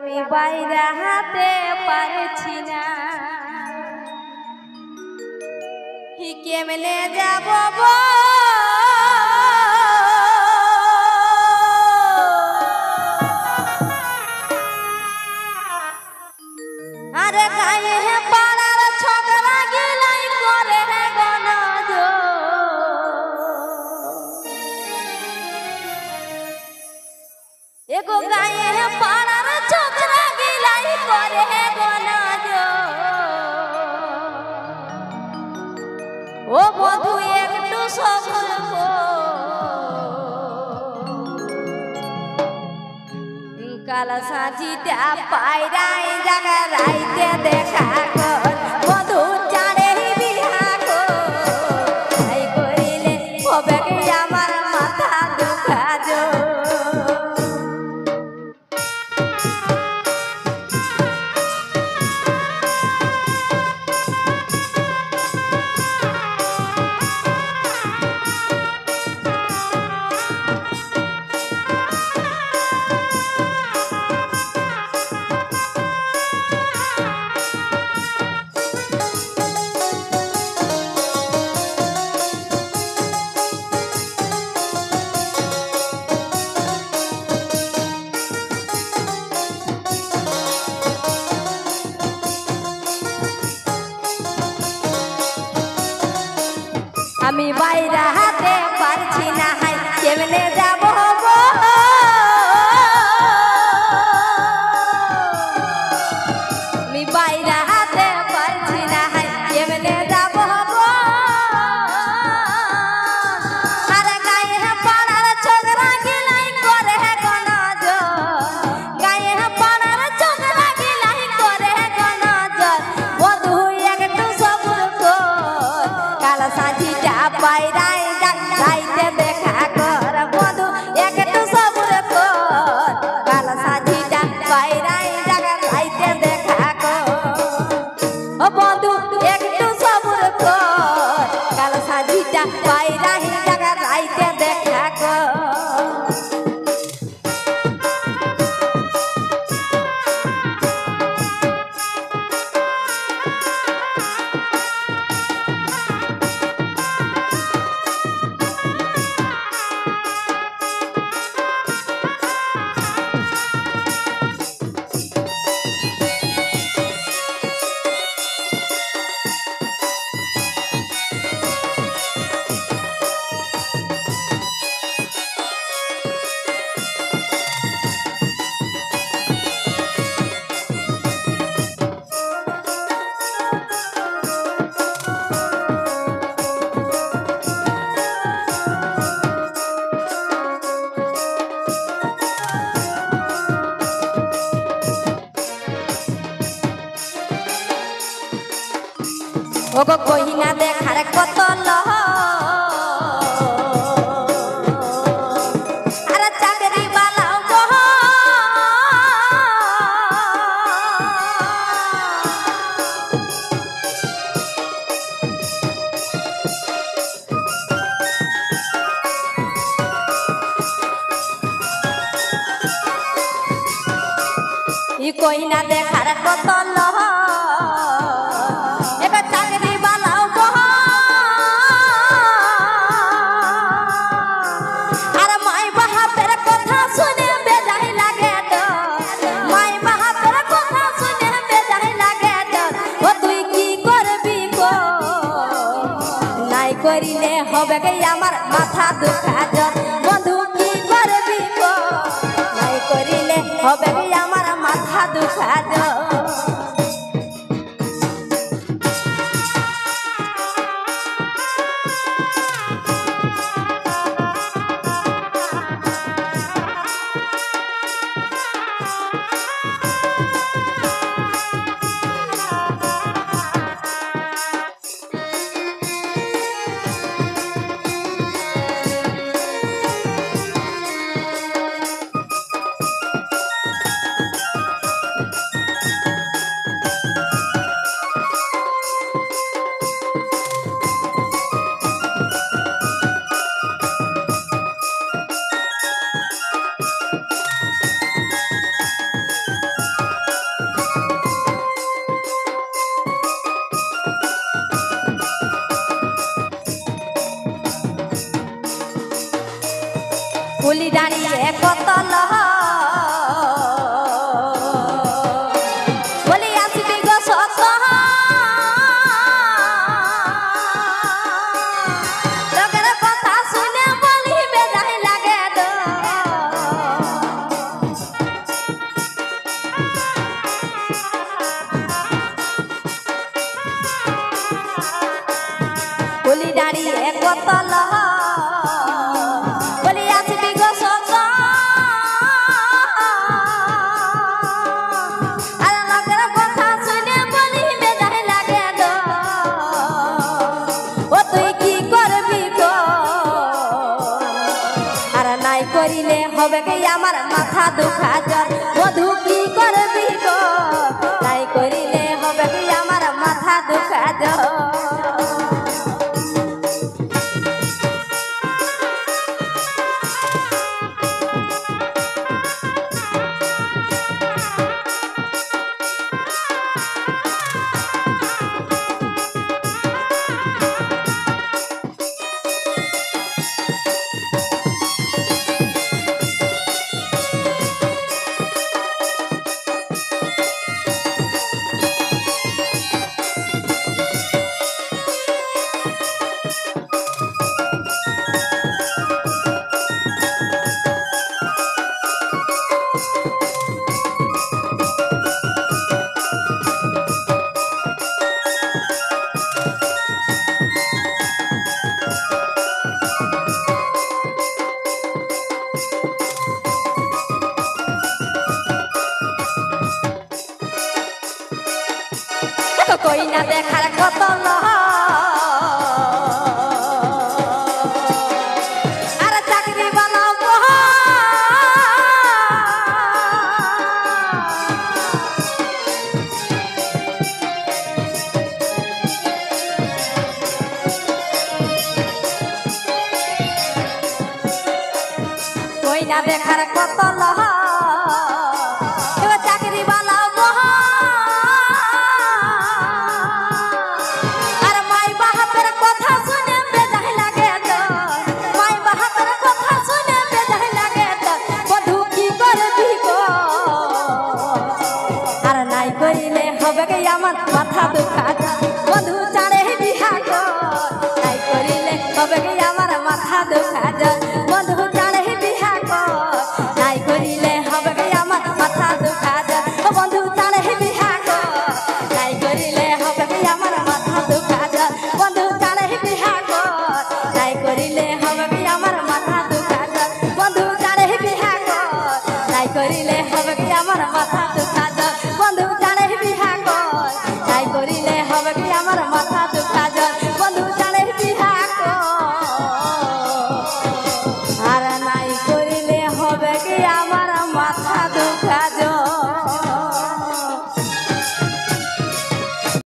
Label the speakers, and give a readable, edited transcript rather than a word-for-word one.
Speaker 1: আমি বাইরে হাতে পারছি না, কেমনে যাব আরে গায়ে পাড়ার ছোকরা গিলাই করে গনজ এগো গায়ে পাড়ার ছোকরা গিলাই করে গনজ ও বধু একটু সবর কাল সাজিটা পায়রাই জাগা রাইতে দেখা কর বধু চারে বিহা কর তাই করিলে হবে কি আমার মাথা দুখা জো আমি বাইরে হাতে পারছি না হাই কেমনে যাব আমি বাইরে হাতে পারছি না হাই কেমনে যাব আরে গায়ে পাড়ার ছোকরা গিলাই করে গনজ গায়ে পাড়ার ছোকরা গিলাই করে গনজ বধু একটু সবর কর কাল সাজিটা পায়রাই রাইতে দেখা কর বধু একটু সবর কর কাল সাজিটা পায়রাই রাইতে দেখা কর ও বধু একটু সবর কর কাল সাজিটা পায়রাই রাইতে দেখা কর ওগো কহিনা দেখার কত লহ আর চাকরি বালাও গহ ই কহিনা দেখার কত লহ করিলে হবে গে আমার মাথা দুখা জল বন্ধু কি করবি গো নাই করিলে হবে গে আমার মাথা দুখা জল কত লহ বলি আসবি গো সত আর লোকের কথা শুনে বলি বেজায় লাগে গো ও তুই কি করবি গো আর নাই করিলে হবে কি আমার মাথা দুখা জ্বর বধু কি করবি গো নাই করিলে হবে কি আমার মাথা দুখা জ্বর কই না দেখার কত লহ আর চাকরি বানাবো কই না দেখার কত লহ চাকরি বানাবো করিলে হবে কি আমার মাথা দুখা বধু চারে বিহা নাই করিলে হবে কি আমার মাথা দুখা